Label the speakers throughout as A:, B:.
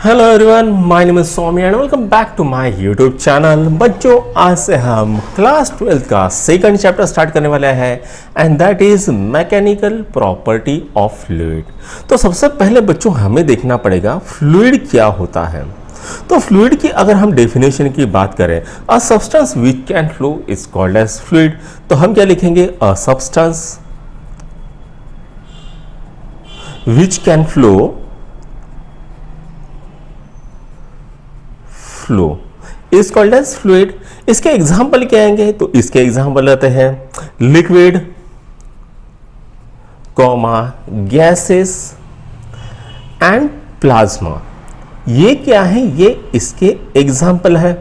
A: Hello everyone, my name is Saumya and welcome back to my YouTube channel. बच्चों, आज से हम क्लास 12 का सेकंड चैप्टर स्टार्ट करने वाले हैं and that is mechanical property of fluid. तो सबसे पहले बच्चों हमें देखना पड़ेगा फ्लूइड क्या होता है। तो फ्लूइड की अगर हम डेफिनेशन की बात करें, a substance which can flow is called as fluid. तो हम क्या लिखेंगे? A substance which can flow is called as fluid. इसके एग्जाम्पल क्या आएंगे? तो इसके एग्जाम्पल आते हैं liquid, comma, gases and plasma. ये क्या है? ये इसके एग्जाम्पल है।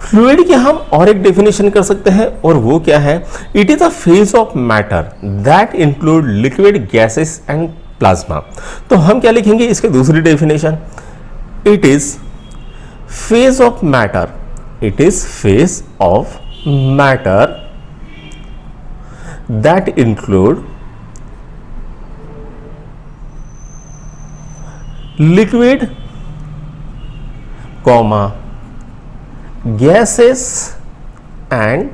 A: फ्लूइड की हम और एक डेफिनेशन कर सकते हैं और वो क्या है? It is a phase of matter that include liquid, gases and plasma. तो हम क्या लिखेंगे इसके दूसरी definition? It is phase of matter, it is phase of matter that include liquid, comma, gases and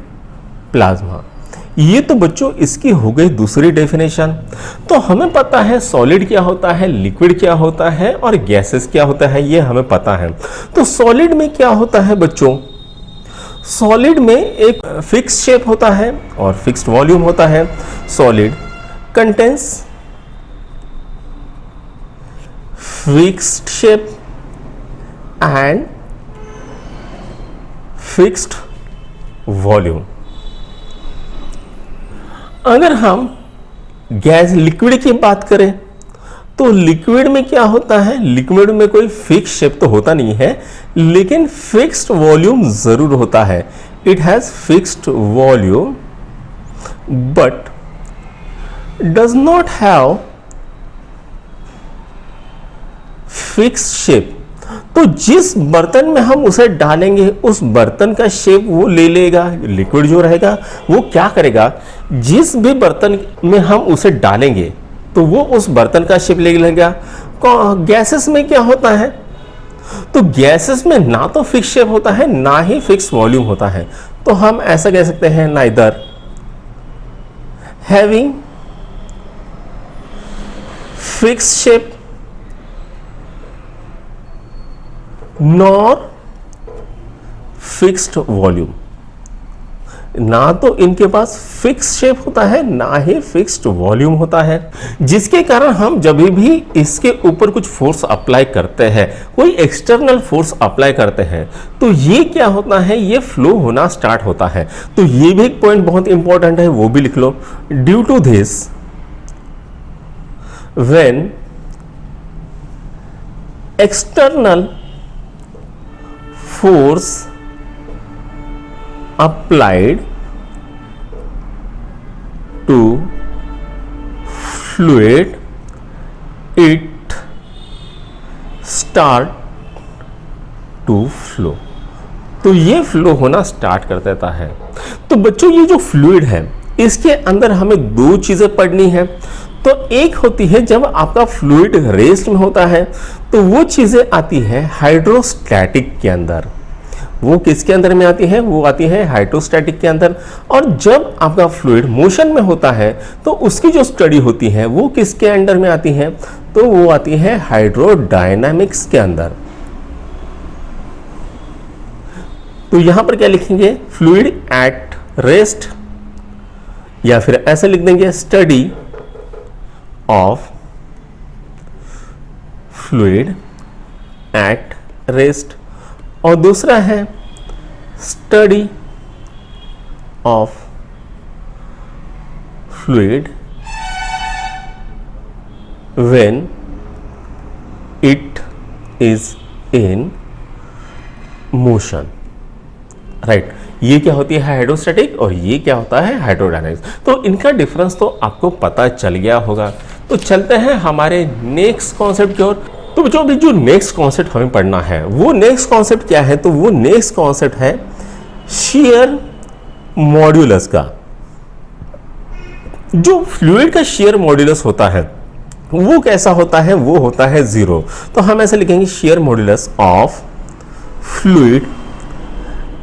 A: plasma। ये तो बच्चों इसकी हो गई दूसरी डेफिनेशन। तो हमें पता है सॉलिड क्या होता है, लिक्विड क्या होता है और गैसेस क्या होता है, ये हमें पता है। तो सॉलिड में क्या होता है बच्चों? सॉलिड में एक फिक्स शेप होता है और फिक्स्ड वॉल्यूम होता है। Solid contains fixed shape and fixed volume. अगर हम गैस लिक्विड की बात करें तो लिक्विड में क्या होता है? लिक्विड में कोई फिक्स शेप तो होता नहीं है, लेकिन फिक्स्ड वॉल्यूम जरूर होता है। It has fixed volume but does not have fixed shape. तो जिस बर्तन में हम उसे डालेंगे उस बर्तन का शेप वो ले लेगा। लिक्विड जो रहेगा वो क्या करेगा? जिस भी बर्तन में हम उसे डालेंगे तो वो उस बर्तन का शेप ले लेगा। गैसेस में क्या होता है? तो गैसेस में ना तो फिक्स शेप होता है ना ही फिक्स वॉल्यूम होता है। तो हम ऐसा कह सकते हैं neither having fix shape nor fixed volume. ना तो इनके पास फिक्स शेप होता है ना ही फिक्स्ड वॉल्यूम होता है, जिसके कारण हम जब भी इसके ऊपर कुछ फोर्स अप्लाई करते हैं, कोई एक्सटर्नल फोर्स अप्लाई करते हैं, तो ये क्या होता है? ये फ्लो होना स्टार्ट होता है। तो ये भी एक पॉइंट बहुत इंपॉर्टेंट है, वो भी लिख लो। Due to this when external force applied to fluid, it start to flow। तो ये फ्लो होना स्टार्ट कर देता है। तो बच्चों ये जो फ्लूइड है इसके अंदर हमें दो चीजें पढ़नी है। तो एक होती है जब आपका फ्लूइड रेस्ट में होता है तो वो चीजें आती है हाइड्रोस्टैटिक के अंदर। वो किसके अंदर में आती है? वो आती है हाइड्रोस्टैटिक के अंदर। और जब आपका फ्लूइड मोशन में होता है तो उसकी जो स्टडी होती है वो किसके अंडर में आती है? तो वो आती है हाइड्रोडायनामिक्स के अंदर। तो यहां पर क्या लिखेंगे? फ्लूइड एट रेस्ट, या फिर ऐसे लिख देंगे study of fluid at rest. और दूसरा है study of fluid when it is in motion. Right, ये क्या होती है? हाइड्रोस्टैटिक, और ये क्या होता है? हाइड्रोडायनामिक्स। तो इनका डिफरेंस तो आपको पता चल गया होगा। तो चलते हैं हमारे नेक्स्ट कॉन्सेप्ट की ओर। तो बच्चों अभी जो नेक्स्ट कॉन्सेप्ट हमें पढ़ना है वो नेक्स्ट कॉन्सेप्ट क्या है? तो वो नेक्स्ट कॉन्सेप्ट है शियर मॉड्यूलस का। जो फ्लूइड का शियर मॉड्यूलस होता है वो कैसा होता है, वो होता है 0। तो हम ऐसे लिखेंगे shear modulus of fluid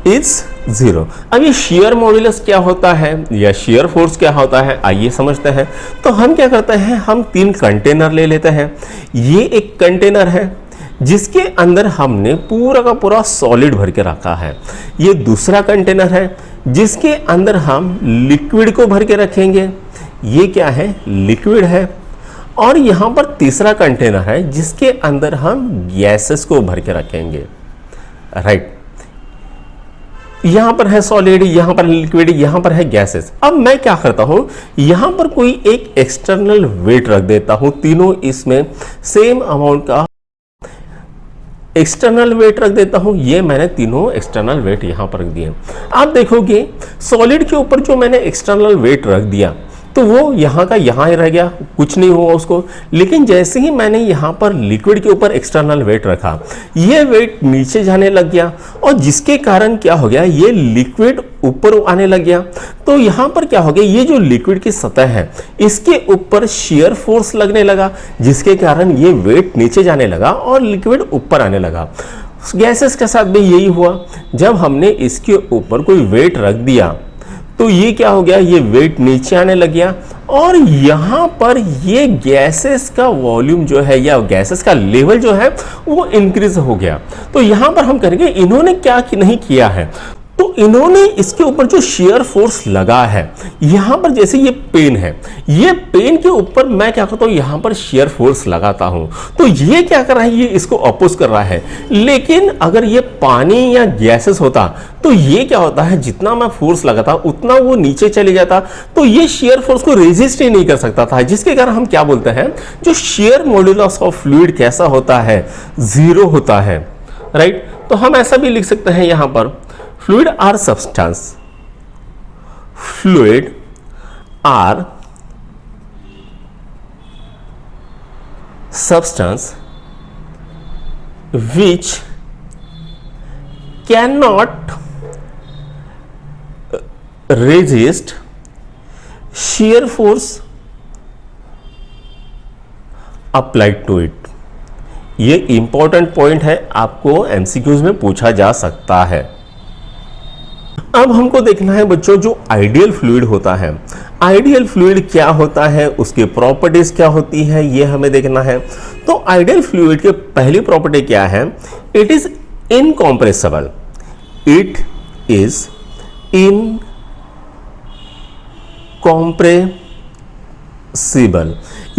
A: is 0। अब ये shear modulus क्या होता है या shear force क्या होता है, आइए समझते हैं। तो हम क्या करते हैं, हम 3 कंटेनर ले लेते हैं। ये एक कंटेनर है जिसके अंदर हमने पूरा का पूरा सॉलिड भर के रखा है। ये दूसरा कंटेनर है जिसके अंदर हम लिक्विड को भर के रखेंगे। ये क्या है, लिक्विड है। और यहाँ पर तीसरा कंटेनर है जिसके अंदर हम गैसेस को भर के रखेंगे, राइट। यहां पर है सॉलिड, यहां पर लिक्विड, यहां पर है गैसेस। अब मैं क्या करता हूं, यहां पर कोई एक एक्सटर्नल वेट रख देता हूं। तीनों इसमें सेम अमाउंट का एक्सटर्नल वेट रख देता हूं। ये मैंने तीनों एक्सटर्नल वेट यहां पर रख दिए। आप देखोगे सॉलिड के ऊपर जो मैंने एक्सटर्नल वेट रख दिया तो वो यहाँ का यहाँ ही रह गया, कुछ नहीं हुआ उसको। लेकिन जैसे ही मैंने यहाँ पर लिक्विड के ऊपर एक्सटर्नल वेट रखा, ये वेट नीचे जाने लग गया और जिसके कारण क्या हो गया, ये लिक्विड ऊपर आने लग गया। तो यहाँ पर क्या हो गया, ये जो लिक्विड की सतह है इसके ऊपर शियर फोर्स लगने लगा, जिसके कारण ये वेट नीचे जाने लगा और लिक्विड ऊपर आने लगा। गैसेस के साथ भी यही हुआ। जब हमने इसके ऊपर कोई वेट रख दिया तो ये क्या हो गया, ये वेट नीचे आने लग गया और यहां पर ये गैसेस का वॉल्यूम जो है या गैसेस का लेवल जो है वो इंक्रीज हो गया। तो यहां पर हम करेंगे, इन्होंने क्या नहीं किया है, तो इन्होंने इसके ऊपर जो शियर फोर्स लगा है, यहां पर जैसे ये पेन है, ये पेन के ऊपर मैं क्या करता हूं, यहां पर शियर फोर्स लगाता हूं। तो ये क्या कर रहा है, ये इसको अपोज कर रहा है। लेकिन अगर ये पानी या गैसेस होता तो ये क्या होता है, जितना मैं फोर्स लगाता उतना वो नीचे चले जाता, तो ये शियर फोर्स को रेजिस्ट ही नहीं कर सकता था, जिसके कारण हम क्या बोलते हैं, जो शियर मॉड्यूलस ऑफ फ्लूइड कैसा होता है, 0 होता है, राइट। तो हम ऐसा भी लिख सकते हैं यहां पर, fluid are substance, fluid are substance which cannot resist shear force applied to it। ये इंपॉर्टेंट पॉइंट है, आपको एमसीक्यूज में पूछा जा सकता है। अब हमको देखना है बच्चों, जो आइडियल फ्लूइड होता है, आइडियल फ्लूइड क्या होता है, उसकी प्रॉपर्टीज क्या होती है, ये हमें देखना है। तो आइडियल फ्लूइड की पहली प्रॉपर्टी क्या है, it is incompressible, it is incompressible.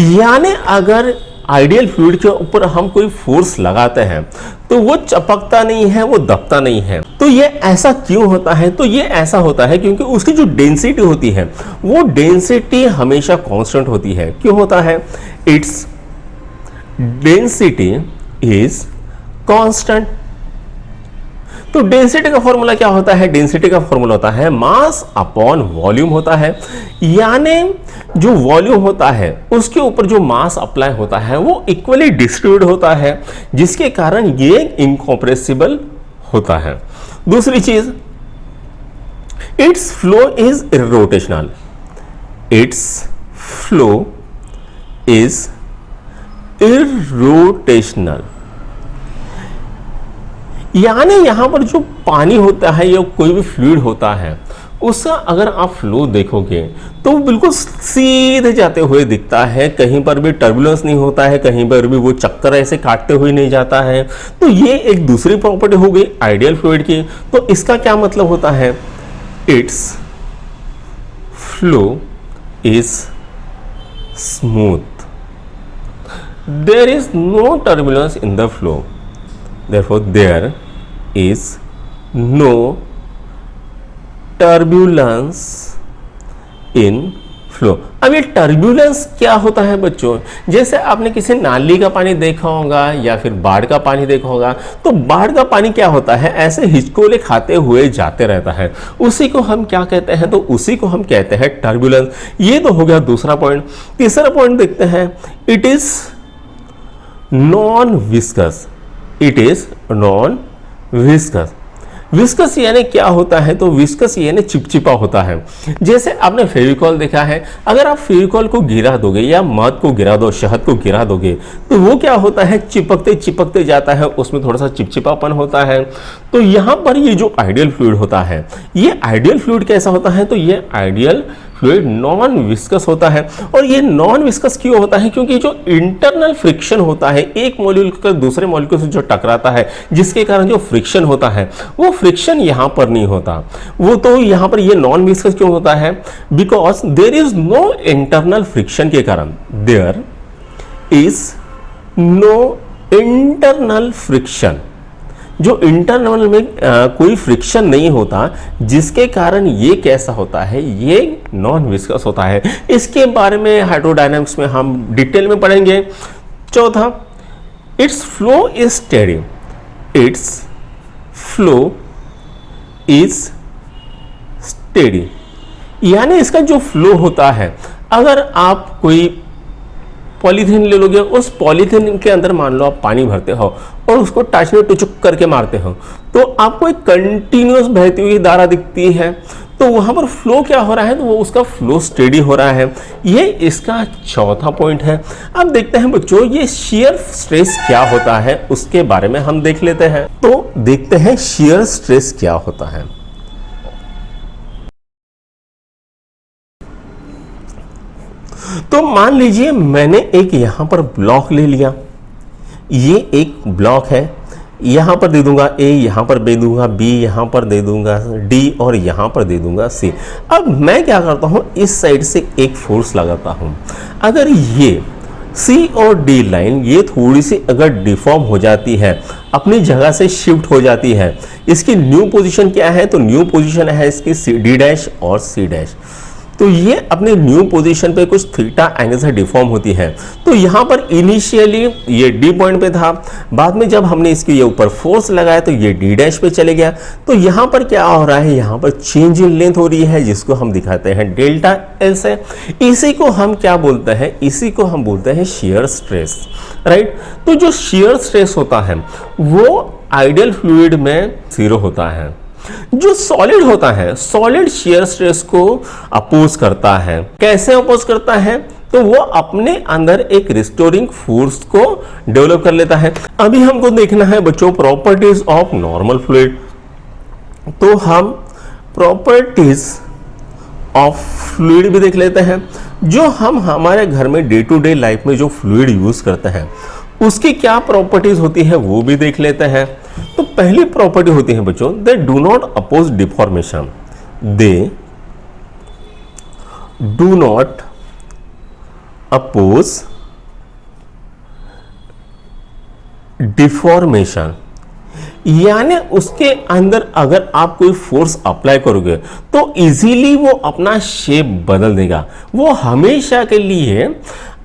A: यानी अगर आइडियल फ्लूइड के ऊपर हम कोई फोर्स लगाते हैं तो वो चपकता नहीं है, वो दबता नहीं है। तो ये ऐसा क्यों होता है, तो ये ऐसा होता है क्योंकि उसकी जो डेंसिटी होती है वो डेंसिटी हमेशा कांस्टेंट होती है। क्यों होता है, इट्स डेंसिटी इज कांस्टेंट। तो डेंसिटी का फॉर्मूला क्या होता है, डेंसिटी का फॉर्मूला होता है मास अपॉन वॉल्यूम होता है। यानी जो वॉल्यूम होता है उसके ऊपर जो मास अप्लाई होता है वो इक्वली डिस्ट्रीब्यूट होता है, जिसके कारण ये इनकॉम्प्रेसिबल होता है। दूसरी चीज, it's flow is irrotational, it's flow is irrotational. यानी यहां पर जो पानी होता है या कोई भी फ्लूइड होता है उसका अगर आप फ्लो देखोगे तो वो बिल्कुल सीधे जाते हुए दिखता है, कहीं पर भी टर्बुलेंस नहीं होता है, कहीं पर भी वो चक्कर ऐसे काटते हुए नहीं जाता है। तो ये एक दूसरी प्रॉपर्टी हो गई आइडियल फ्लूइड की। तो इसका क्या मतलब होता है, it's flow is smooth, there is no turbulence in the flow, therefore there is no turbulence in flow। अब ये टर्बुलेंस क्या होता है बच्चों, जैसे आपने किसी नाली का पानी देखा होगा या फिर बाढ़ का पानी देखा होगा, तो बाढ़ का पानी क्या होता है, ऐसे हिचकोले खाते हुए जाते रहता है, उसी को हम क्या कहते हैं, तो उसी को हम कहते हैं टर्बुलेंस। ये तो हो गया दूसरा पॉइंट। तीसरा पॉइंट देखते हैं, it is non viscous, it is non viscous. Viscous यानी क्या होता है, तो विस्कस यानी चिपचिपा होता है। जैसे आपने फेविकॉल देखा है, अगर आप फेविकॉल को गिरा दोगे या मध को गिरा दो, शहद को गिरा दोगे, तो वो क्या होता है, चिपकते चिपकते जाता है, उसमें थोड़ा सा चिपचिपापन होता है। तो यहाँ पर ये जो आइडियल फ्लूइड होता है, ये आइडियल फ्लूइड कैसा होता है, तो ये आइडियल फ्लूइड नॉन विस्कस होता है। और ये नॉन विस्कस क्यों होता है, क्योंकि जो इंटरनल फ्रिक्शन होता है, एक मॉलिक्यूल का दूसरे मॉलिक्यूल से जो टकराता है, जिसके कारण जो फ्रिक्शन होता है, वो फ्रिक्शन यहां पर नहीं होता। वो तो यहां पर ये नॉन विस्कस क्यों होता है, because there is no internal friction के कारण, there is no internal friction, जो इंटरनल में कोई फ्रिक्शन नहीं होता, जिसके कारण ये कैसा होता है, ये नॉन विस्कस होता है। इसके बारे में हाइड्रोडायनामिक्स में हम डिटेल में पढ़ेंगे। चौथा, it's flow is steady, it's flow is steady, यानी इसका जो फ्लो होता है, अगर आप कोई पॉलीथीन ले लोगे, उस पॉलीथीन के अंदर मान लो आप पानी भरते हो और उसको टाच में टुचुक करके मारते हो, तो आपको एक कंटिन्यूअस बहती हुई धारा दिखती है। तो वहां पर फ्लो क्या हो रहा है, तो वो उसका फ्लो स्टेडी हो रहा है। ये इसका चौथा पॉइंट है। अब देखते हैं बच्चों, ये शियर स्ट्रेस क्या होता है, उसके बारे में हम देख लेते हैं। तो देखते हैं शियर स्ट्रेस क्या होता है। तो मान लीजिए मैंने एक यहां पर ब्लॉक ले लिया, ये एक ब्लॉक है, यहां पर दे दूंगा ए, यहां पर दे दूंगा बी, यहां पर दे दूंगा डी और यहां पर दे दूंगा सी। अब मैं क्या करता हूं, इस साइड से एक फोर्स लगाता हूं। अगर ये सी और डी लाइन ये थोड़ी सी अगर डिफॉर्म हो जाती है, अपनी जगह से शिफ्ट हो जाती है, इसकी न्यू पोजीशन क्या है, तो न्यू पोजीशन है इसकी डी डैश और सी डैश। तो ये अपने न्यू पोजीशन पे कुछ थीटा एंगल से डिफॉर्म होती है। तो यहाँ पर इनिशियली ये डी पॉइंट पे था, बाद में जब हमने इसके ये ऊपर फोर्स लगाया तो ये डी डैश पे चले गया। तो यहाँ पर क्या हो रहा है, यहाँ पर चेंज इन लेंथ हो रही है, जिसको हम दिखाते हैं डेल्टा एल से। इसी को हम क्या बोलते हैं, इसी को हम बोलते हैं शियर स्ट्रेस, राइट। तो जो शियर स्ट्रेस होता है वो आइडियल फ्लूइड में 0 होता है। जो सॉलिड होता है, सॉलिड शियर स्ट्रेस को अपोज करता है। कैसे अपोज करता है, तो वो अपने अंदर एक रिस्टोरिंग फोर्स को डेवलप कर लेता है। अभी हमको देखना है बच्चों प्रॉपर्टीज ऑफ नॉर्मल फ्लूइड। तो हम प्रॉपर्टीज ऑफ फ्लूइड भी देख लेते हैं। जो हम हमारे घर में डे टू डे लाइफ में जो फ्लूइड यूज करते हैं, उसकी क्या प्रॉपर्टीज होती है वो भी देख लेते हैं। तो पहली प्रॉपर्टी होती है बच्चों, they do not oppose deformation, they do not oppose deformation, यानी उसके अंदर अगर आप कोई फोर्स अप्लाई करोगे तो इजीली वो अपना शेप बदल देगा, वो हमेशा के लिए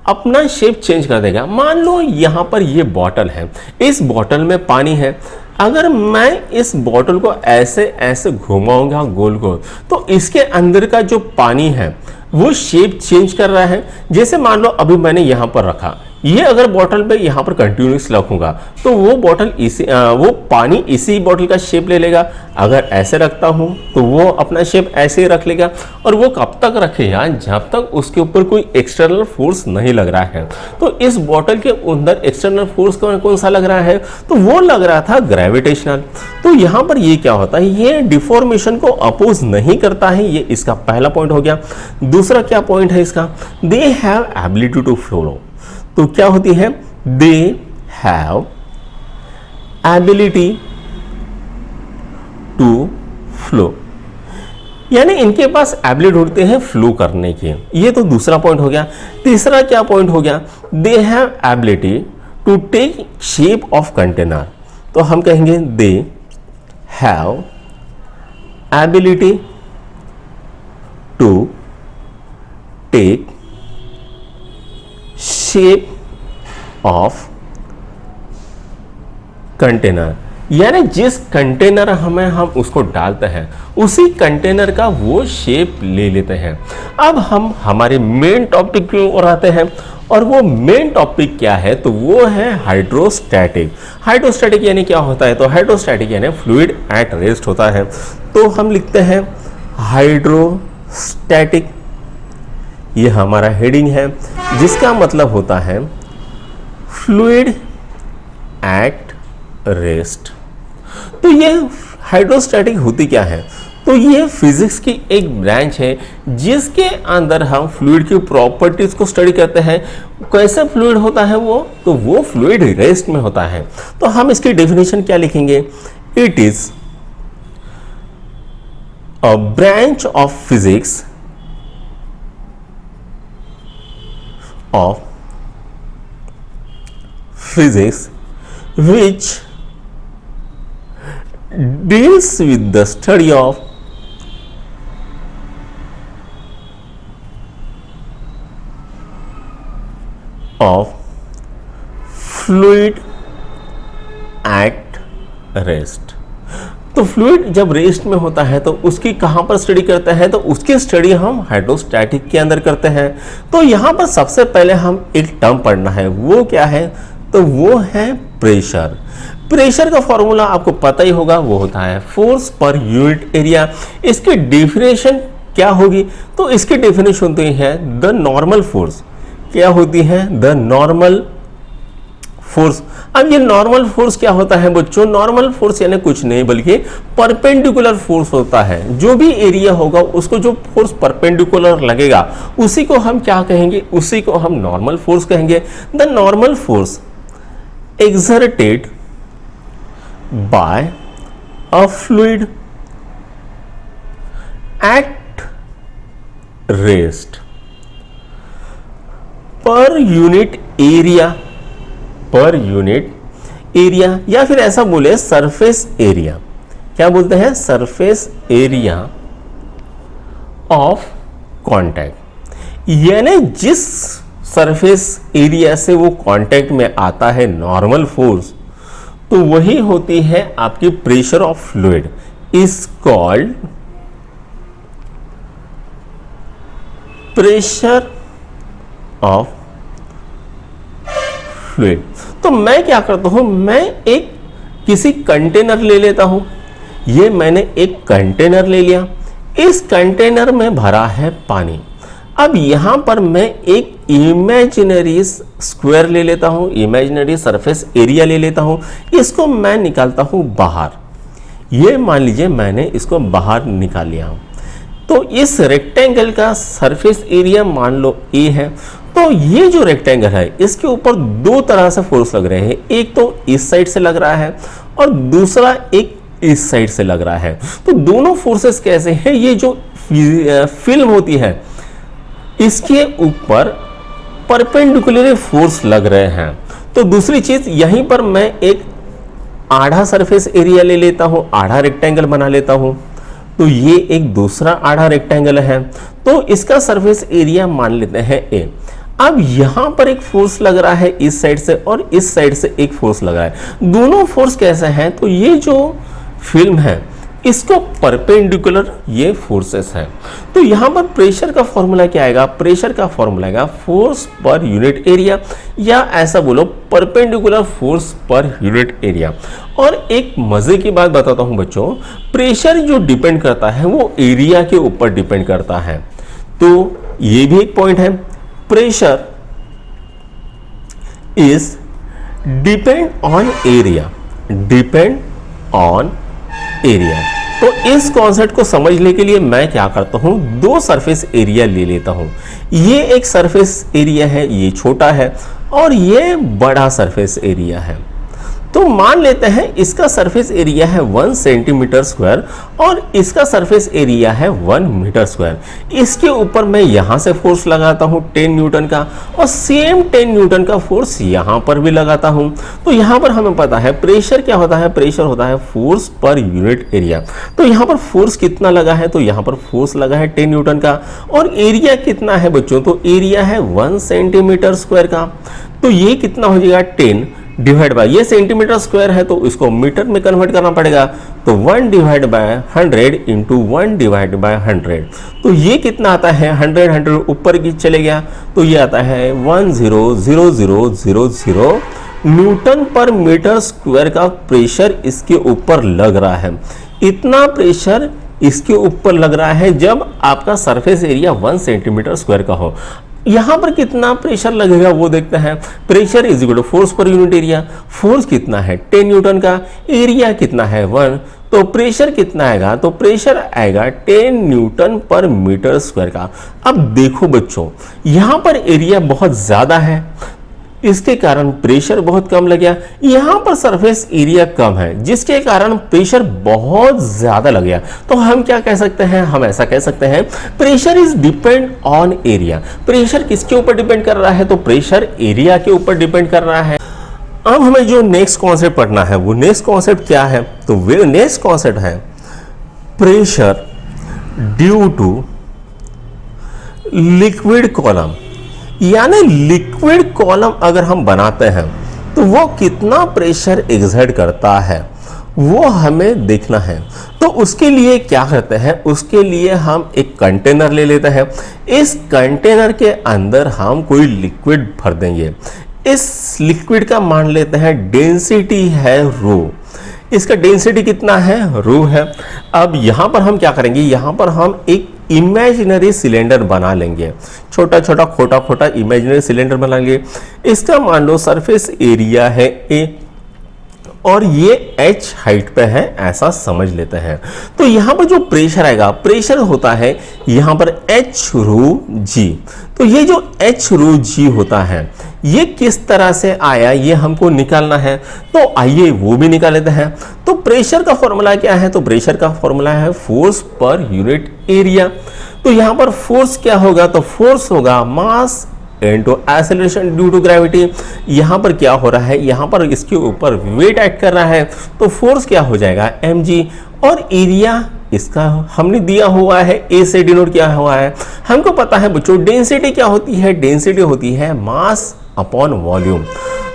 A: अपना शेप चेंज कर देगा। मान लो यहां पर ये बॉटल है, इस बॉटल में पानी है, अगर मैं इस बॉटल को ऐसे ऐसे घुमाऊंगा गोल गोल, तो इसके अंदर का जो पानी है वो शेप चेंज कर रहा है। जैसे मान लो अभी मैंने यहां पर रखा, ये अगर बॉटल पे यहाँ पर कंटिन्यूस रखूंगा तो वो बॉटल वो पानी इसी बॉटल का शेप ले लेगा। अगर ऐसे रखता हूँ तो वो अपना शेप ऐसे ही रख लेगा, और वो कब तक रखेगा, जब तक उसके ऊपर कोई एक्सटर्नल फोर्स नहीं लग रहा है। तो इस बॉटल के अंदर एक्सटर्नल फोर्स कौन सा लग रहा है, तो वो लग रहा था ग्रेविटेशनल। तो यहाँ पर ये क्या होता है, ये डिफॉर्मेशन को अपोज नहीं करता है। ये इसका पहला पॉइंट हो गया। दूसरा क्या पॉइंट है इसका, they have ability to flow. तो क्या होती है, they have ability to flow, यानी इनके पास एबिलिटी होते हैं फ्लो करने की। ये तो दूसरा पॉइंट हो गया। तीसरा क्या पॉइंट हो गया, they have ability to take shape of container. तो हम कहेंगे they have ability to take shape of container, यानी जिस कंटेनर हम उसको डालते हैं उसी कंटेनर का वो शेप ले लेते हैं। अब हम हमारे मेन टॉपिक की ओर आते हैं, और वो मेन टॉपिक क्या है, तो वो है हाइड्रोस्टैटिक। हाइड्रोस्टैटिक यानी क्या होता है, तो हाइड्रोस्टैटिक यानी फ्लूइड एट रेस्ट होता है। तो हम लिखते हैं हाइड्रोस्टैटिक, ये हमारा हेडिंग है, जिसका मतलब होता है फ्लूइड एट रेस्ट। तो ये हाइड्रोस्टैटिक होती क्या है, तो ये फिजिक्स की एक ब्रांच है जिसके अंदर हम फ्लूइड की प्रॉपर्टीज को स्टडी करते हैं। कैसे फ्लूइड होता है वो, तो वो फ्लूइड रेस्ट में होता है। तो हम इसकी डेफिनेशन क्या लिखेंगे, it is a branch of physics which deals with the study of fluid at rest। तो फ्लूइड जब रेस्ट में होता है तो उसकी कहां पर स्टडी करते हैं, तो उसकी स्टडी हम हाइड्रोस्टैटिक के अंदर करते हैं। तो यहां पर सबसे पहले हम एक टर्म पढ़ना है, वो क्या है, तो वो है प्रेशर। प्रेशर का फॉर्मूला आपको पता ही होगा, वो होता है फोर्स पर यूनिट एरिया। इसकी डेफिनेशन क्या होगी, तो इसकी डेफिनेशन होती है द नॉर्मल फोर्स। क्या होती है, द नॉर्मल फोर्स। अब ये नॉर्मल फोर्स क्या होता है बच्चों, नॉर्मल फोर्स यानी कुछ नहीं बल्कि परपेंडिकुलर फोर्स होता है। जो भी एरिया होगा उसको जो फोर्स परपेंडिकुलर लगेगा उसी को हम क्या कहेंगे, उसी को हम नॉर्मल फोर्स कहेंगे। The normal force exerted by a fluid at rest per unit area, या फिर ऐसा बोले सरफेस एरिया। क्या बोलते हैं, सरफेस एरिया ऑफ कांटेक्ट, यानी जिस सरफेस एरिया से वो कांटेक्ट में आता है नॉर्मल फोर्स, तो वही होती है आपकी pressure of fluid, is called pressure of fluid. तो मैं क्या करता हूं, मैं एक किसी कंटेनर ले लेता हूं। ये मैंने एक कंटेनर ले लिया, इस कंटेनर में भरा है पानी। अब यहां पर मैं एक इमेजिनरी स्क्वायर ले लेता हूं, इमेजिनरी सरफेस एरिया ले लेता हूं, इसको मैं निकालता हूं बाहर। ये मान लीजिए मैंने इसको बाहर निकाल लिया। तो इस रेक्टेंगल का सरफेस एरिया मान लो ए है। तो ये जो रेक्टेंगल है इसके ऊपर दो तरह से फोर्स लग रहे हैं, एक तो इस साइड से लग रहा है और दूसरा एक इस साइड से लग रहा है। तो दोनों फोर्सेस कैसे हैं, ये जो फिल्म होती है इसके ऊपर परपेंडिकुलर फोर्स लग रहे हैं। तो दूसरी चीज, यहीं पर मैं एक आधा सरफेस एरिया ले लेता हूं, आधा रेक्टेंगल बना लेता हूं। तो ये एक दूसरा आधा रेक्टेंगल है, तो इसका सरफेस एरिया मान लेते हैं ए। अब यहां पर एक फोर्स लग रहा है इस साइड से और इस साइड से एक फोर्स लग रहा है। दोनों फोर्स कैसे हैं, तो ये जो फिल्म है इसको परपेंडिकुलर ये फोर्सेस हैं। तो यहां पर प्रेशर का फॉर्मूला क्या आएगा, प्रेशर का फॉर्मूला आएगा फोर्स पर यूनिट एरिया, या ऐसा बोलो perpendicular force per unit area. और एक मजे की बात बताता हूं बच्चों, प्रेशर जो डिपेंड करता है वो एरिया के ऊपर डिपेंड करता है। तो ये भी एक पॉइंट है, pressure is depend on area, depend on area. तो इस कॉन्सेप्ट को समझने के लिए मैं क्या करता हूं, दो सरफेस एरिया ले लेता हूं। ये एक सरफेस एरिया है, ये छोटा है, और ये बड़ा सरफेस एरिया है। तो मान लेते हैं इसका सरफेस एरिया है 1 सेंटीमीटर स्क्वायर और इसका सरफेस एरिया है 1 मीटर स्क्वायर। इसके ऊपर मैं यहां से फोर्स लगाता हूं 10 न्यूटन का, और सेम 10 न्यूटन का फोर्स यहां पर भी लगाता हूं। तो यहां पर हमें पता है प्रेशर क्या होता है, प्रेशर होता है फोर्स पर यूनिट एरिया। तो यहां पर फोर्स कितना लगा है, तो यहां पर फोर्स लगा है 10 न्यूटन का, और एरिया कितना है बच्चों, तो एरिया है 1 सेंटीमीटर स्क्वायर का। तो ये कितना हो जाएगा, डिवाइड बाय, ये सेंटीमीटर स्क्वायर है तो इसको मीटर में कन्वर्ट करना पड़ेगा, तो 1 divide by 100 into 1 divide by 100, तो ये कितना आता है 100 ऊपर की चले गया तो ये आता है 100000 न्यूटन पर मीटर स्क्वायर का प्रेशर इसके ऊपर लग रहा है। इतना प्रेशर इसके ऊपर लग रहा है जब आपका सरफेस एरिया 1 सेंटीमीटर स्क्वायर का हो। यहां पर कितना प्रेशर लगेगा वो देखते हैं। Pressure is equal to force per unit area. Force कितना है 10 न्यूटन का, एरिया कितना है 1, तो प्रेशर कितना आएगा, तो प्रेशर आएगा 10 न्यूटन पर मीटर स्क्वायर का। अब देखो बच्चों, यहां पर एरिया बहुत ज्यादा है, इसके कारण प्रेशर बहुत कम लग गया। यहां पर सरफेस एरिया कम है जिसके कारण प्रेशर बहुत ज्यादा लग गया। तो हम क्या कह सकते हैं, हम ऐसा कह सकते हैं pressure is depend on area. Pressure किसके ऊपर डिपेंड कर रहा है, तो प्रेशर एरिया के ऊपर डिपेंड कर रहा है। अब हमें जो नेक्स्ट कॉन्सेप्ट पढ़ना है वो नेक्स्ट कॉन्सेप्ट क्या है, तो वे नेक्स्ट कॉन्सेप्ट है pressure due to liquid column. यानी लिक्विड कॉलम अगर हम बनाते हैं तो वो कितना प्रेशर एक्सर्ट करता है वो हमें देखना है। तो उसके लिए क्या करते हैं, उसके लिए हम एक कंटेनर ले लेते हैं। इस कंटेनर के अंदर हम कोई लिक्विड भर देंगे। इस लिक्विड का मान लेते हैं डेंसिटी है रो। इसका डेंसिटी कितना है, रो है। अब यहां पर हम क्या करेंगे, यहां पर हम एक इमेजिनरी सिलेंडर बना लेंगे, छोटा छोटा खोटा खोटा इमेजिनरी सिलेंडर बना लेंगे। इसका मान लो सरफेस एरिया है A और ये h हाइट पे है, ऐसा समझ लेते हैं। तो यहां पर जो प्रेशर आएगा, प्रेशर होता है यहां पर h रो g। तो ये जो h रो g होता है ये किस तरह से आया ये हमको निकालना है, तो आइए वो भी निकाल लेते हैं। तो प्रेशर का फॉर्मूला क्या है, तो प्रेशर का फॉर्मूला है फोर्स पर यूनिट एरिया। तो यहां पर फोर्स क्या होगा, तो फोर्स होगा mass into acceleration due to gravity. यहां पर क्या हो रहा है, यहां पर इसके ऊपर वेट एक्ट कर रहा है तो फोर्स क्या हो जाएगा mg। और एरिया इसका हमने दिया हुआ है, ए से डिनोट किया हुआ है। हमको पता है बच्चों डेंसिटी क्या होती है, डेंसिटी होती है मास अपॉन वॉल्यूम।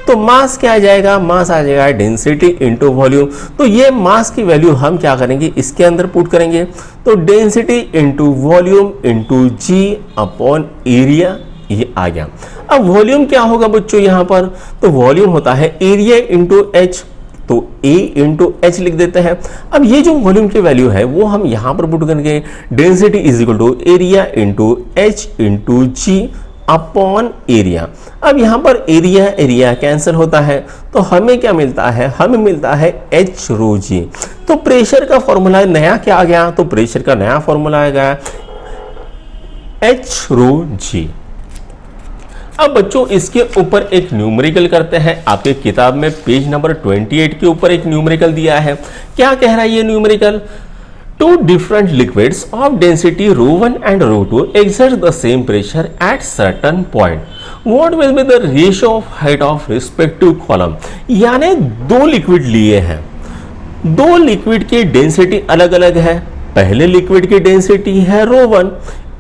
A: तो मास क्या आ जाएगा, मास आ जाएगा डेंसिटी इनटू वॉल्यूम। तो ये मास की वैल्यू हम क्या करेंगे, इसके अंदर पुट करेंगे। तो डेंसिटी इनटू वॉल्यूम इनटू जी अपॉन एरिया, ये आ गया। अब वॉल्यूम क्या होगा बच्चों यहां पर, तो वॉल्यूम होता है एरिया इंटू एच, तो A इंटू एच लिख देते हैं। अब ये जो वॉल्यूम की वैल्यू है वो हम यहां पर पुट करेंगे, density is equal to area into h into g upon area. अब यहां पर एरिया एरिया कैंसिल होता है तो हमें क्या मिलता है, हमें मिलता है एच रो जी। तो प्रेशर का फॉर्मूला नया क्या आ गया, तो प्रेशर का नया फॉर्मूला आ गया एच रो जी। अब बच्चों इसके ऊपर एक न्यूमेरिकल करते हैं। आपके किताब में पेज नंबर 28 के ऊपर एक न्यूमेरिकल दिया है। क्या कह रहा है ये numerical, two different liquids of density ρ1 and ρ2 exert the same pressure at certain point. What will be the ratio of height of respective column? यानी दो लिक्विड लिए हैं, दो लिक्विड की डेंसिटी अलग अलग है। पहले लिक्विड की डेंसिटी है ρ1।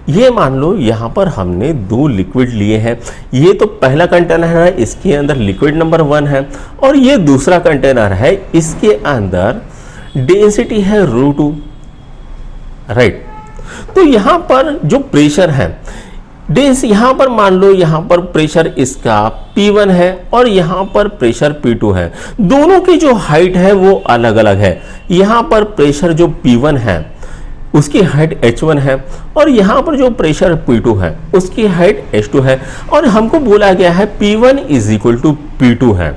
A: ये मान लो यहां पर हमने दो लिक्विड लिए हैं। ये तो पहला कंटेनर है, इसके अंदर लिक्विड नंबर 1 है और ये दूसरा कंटेनर है, इसके अंदर डेंसिटी है ρ2, राइट। तो यहां पर जो प्रेशर है यहां पर मान लो यहां पर प्रेशर इसका P1 है और यहां पर प्रेशर P2 है। दोनों की जो हाइट है वो अलग अलग है। यहां पर प्रेशर जो P1 है उसकी हाइट H1 है और यहां पर जो प्रेशर P2 है उसकी हाइट H2 है। और हमको बोला गया है P1 is equal to P2 है,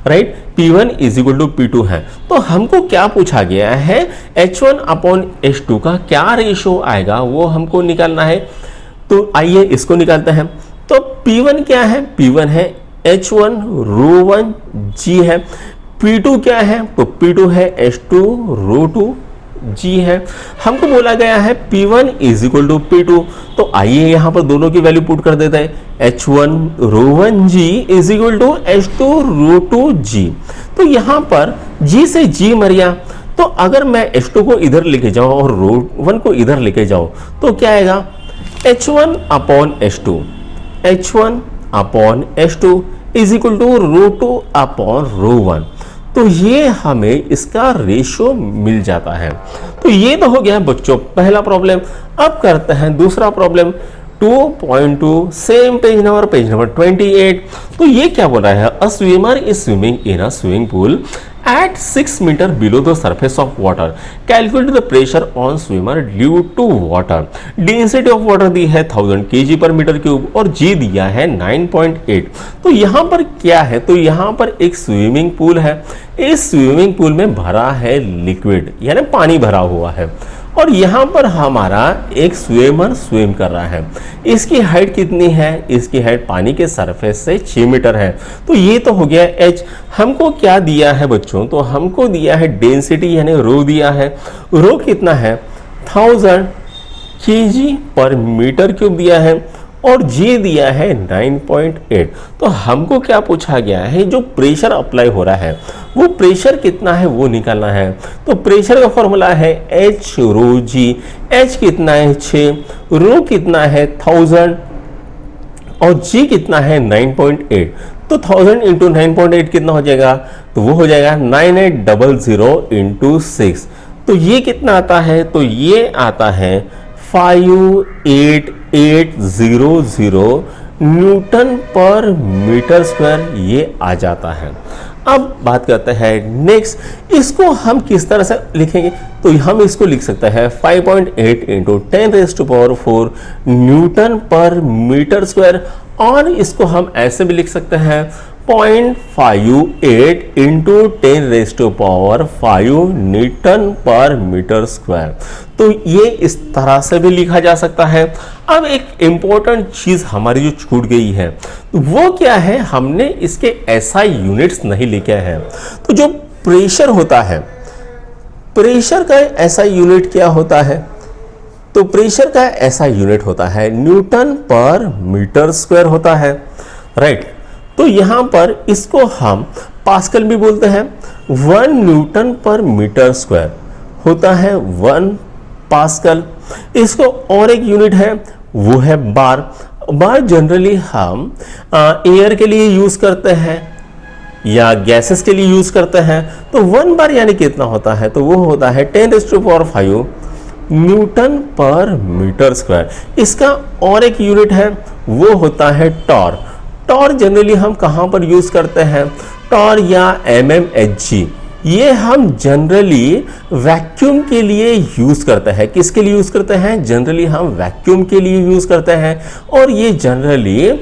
A: right. P1 is equal to P2 है। तो हमको क्या पूछा गया है, H1 अपॉन H2 का क्या रेशो आएगा वो हमको निकालना है। तो आइए इसको निकालते हैं। तो P1 क्या है, P1 है H1 ρ1 G है। P2 क्या है, तो P2 है H2 ρ2 G है। हमको बोला गया है P1 is equal to P2। तो आइए यहां पर दोनों की वैल्यू पुट कर देते हैं। H1 ρ1 G is equal to H2 ρ2 G। तो यहां पर G से G मर गया। तो अगर मैं H2 को इधर लेके जाऊं और ρ1 को इधर लेके जाऊं तो क्या आएगा, H1 upon H2, H1 upon H2 is equal to √2 upon √1। तो ये हमें इसका रेशियो मिल जाता है। तो ये तो हो गया बच्चों पहला प्रॉब्लम। अब करते हैं दूसरा प्रॉब्लम 2.2, सेम पेज नंबर 28। तो ये क्या बोल रहा है, अ swimmer is swimming in a swimming pool at 6 meter below the surface of water. Calculate the pressure on swimmer due to water. Density of water दी है 1000 kg per meter क्यूब और G दिया है 9.8। तो यहाँ पर क्या है, तो यहाँ पर एक स्विमिंग पूल है। इस स्विमिंग पूल में भरा है लिक्विड यानी पानी भरा हुआ है और यहाँ पर हमारा एक स्विमर स्विम कर रहा है। इसकी हाइट कितनी है, इसकी हाइट पानी के सरफेस से 6 मीटर है। तो ये तो हो गया h। हमको क्या दिया है बच्चों, तो हमको दिया है डेंसिटी यानी रो दिया है। रो कितना है 1000 kg पर मीटर क्यूब दिया है और G दिया है 9.8। तो हमको क्या पूछा गया है, जो प्रेशर अप्लाई हो रहा है वो प्रेशर कितना है वो निकालना है। तो प्रेशर का फॉर्मूला है H रो G। H कितना है 6, रो कितना है 1000 और G कितना है 9.8। तो 1000 इंटू 9.8 कितना हो जाएगा, तो वो हो जाएगा 9800 इंटू 6। तो ये कितना आता है, तो ये आता है 58800 न्यूटन पर मीटर स्क्वायर ये आ जाता है। अब बात करते हैं नेक्स्ट, इसको हम किस तरह से लिखेंगे, तो हम इसको लिख सकते हैं 5.8 इंटू 10⁴ न्यूटन पर मीटर स्क्वायर और इसको हम ऐसे भी लिख सकते हैं 0.58 इंटू 10⁵ न्यूटन पर मीटर स्क्वायर। तो ये इस तरह से भी लिखा जा सकता है। अब एक इंपॉर्टेंट चीज हमारी जो छूट गई है वो क्या है, हमने इसके एसआई यूनिट्स नहीं लिखे हैं। तो जो प्रेशर होता है, प्रेशर का एसआई यूनिट क्या होता है, तो प्रेशर का एसआई यूनिट होता है न्यूटन पर मीटर स्क्वायर होता है, राइट। तो यहां पर इसको हम पास्कल भी बोलते हैं। 1 न्यूटन पर मीटर स्क्वायर होता है 1 पास्कल। इसको और एक यूनिट है वो है बार। बार जनरली हम एयर के लिए यूज करते हैं या गैसेस के लिए यूज करते हैं। तो 1 बार यानी कितना होता है, तो वो होता है 10⁵ न्यूटन पर मीटर स्क्वायर। इसका और एक यूनिट है वो होता है टॉर। टॉर जनरली हम कहां पर यूज करते हैं, टॉर या mmHg, ये हम जनरली वैक्यूम के लिए यूज करते हैं। किसके लिए यूज करते हैं, जनरली हम वैक्यूम के लिए यूज करते हैं और ये जनरली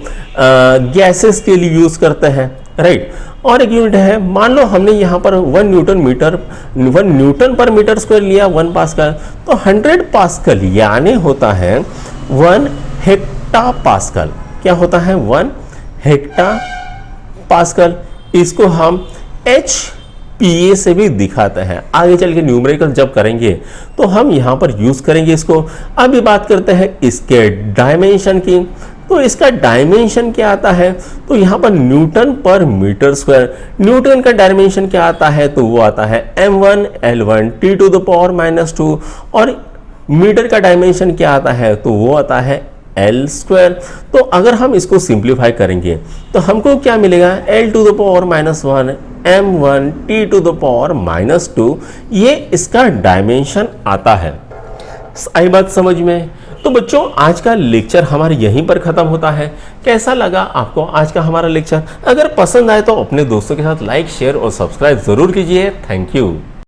A: गैसेस के लिए यूज करते हैं, राइट। और एक यूनिट है, मान लो हमने यहाँ पर 1 न्यूटन पर मीटर स्क्वायर लिया 1 पास्कल, तो 100 पास्कल यानी होता है 1 हेक्टा पास्कल। क्या होता है 1 हेक्टा पास्कल। इसको हम HPA से भी दिखाते हैं। आगे चल के न्यूमेरिकल जब करेंगे तो हम यहाँ पर यूज करेंगे इसको। अभी बात करते हैं इसके डायमेंशन की। तो इसका डायमेंशन क्या आता है, तो यहाँ पर न्यूटन पर मीटर स्क्वायर। न्यूटन का डायमेंशन क्या आता है, तो वो आता है m1 L1 T⁻⁻2 और मीटर का डायमेंशन क्या आता है, तो वो आता है L स्क्वायर। तो अगर हम इसको सिंप्लीफाई करेंगे तो हमको क्या मिलेगा, L⁻⁻1 m1 T⁻⁻2 ये इसका डायमेंशन आता है। आई बात समझ में। तो बच्चों आज का लेक्चर हमारे यहीं पर खत्म होता है। कैसा लगा आपको आज का हमारा लेक्चर? अगर पसंद आए तो अपने दोस्तों के साथ लाइक शेयर और सब्सक्राइब जरूर कीजिए। Thank you.